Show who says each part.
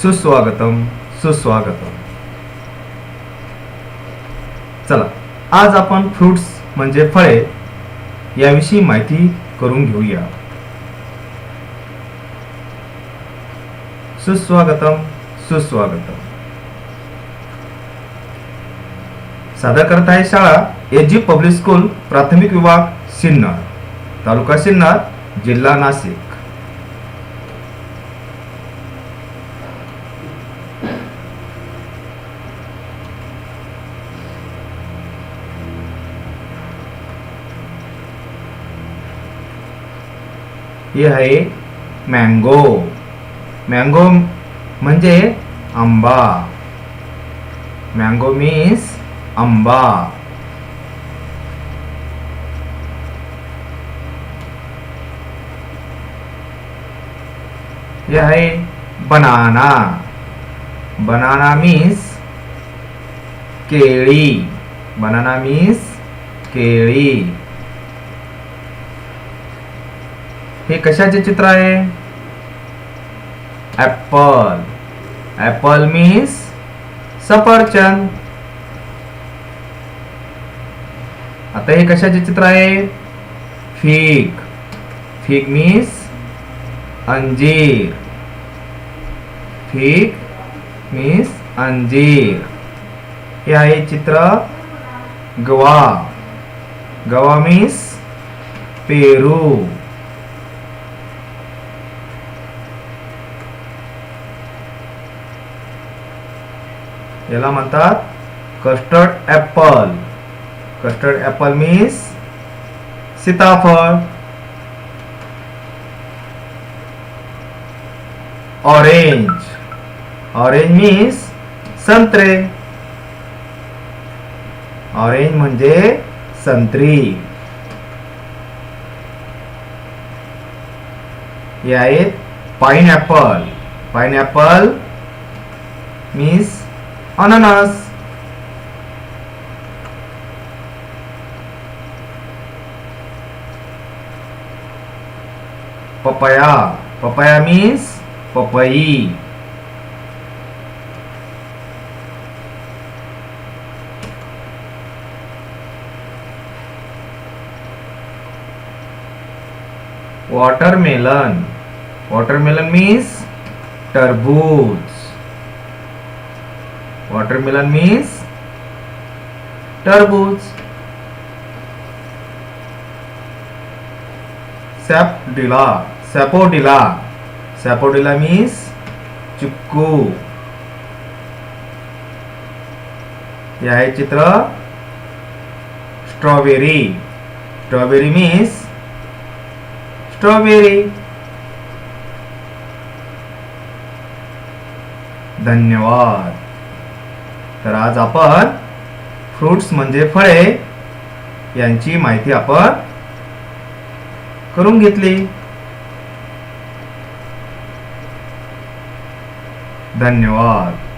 Speaker 1: सुस्वागतम सुस्वागतम. चला, आज आपण फ्रुट्स म्हणजे फळे याविषयी माहिती करून घेऊया. सुस्वागतम सुस्वागतम. सादर करत आहे शाळा एजी पब्लिक स्कूल, प्राथमिक विभाग सिन्नर, तालुका सिन्नर, जिल्हा नाशिक. हे आहे मँगो. मँगो म्हणजे आंबा. मँगो मीन्स आंबा. हे आहे बनाना. बनाना मीन्स केळी. बनाना मीन्स केळी. हे कशाचे चित्र आहे? ऍपल. ऍपल मीन्स सफरचंद. आता हे कशाचे चित्र आहे? फिग. फिग मीन्स अंजीर. फिग मीन्स अंजीर. हे आहे चित्र गवा. गवा मीन्स पेरू. याला म्हणतात custard apple. Custard apple means सीताफळ. ऑरेंज. ऑरेंज मीन्स संत्रे. ऑरेंज म्हणजे संत्री. हे आहेत पाइनएप्पल. पाइनएप्पल मीन्स अननस. पपया. पपया मीन्स पपई. वाटरमेलन. वाटरमेलन मीन्स टरबूज. वाटरमेलन मीन्स टरबूज. सॅपोडिला. सॅपोडिला. सॅपोडिला मीन्स चिक्कू. हे आहे चित्र स्ट्रॉबेरी. Strawberry means strawberry. धन्यवाद. तर आज आपण फ्रुट्स म्हणजे फळे यांची माहिती आपण करून घेतली. धन्यवाद.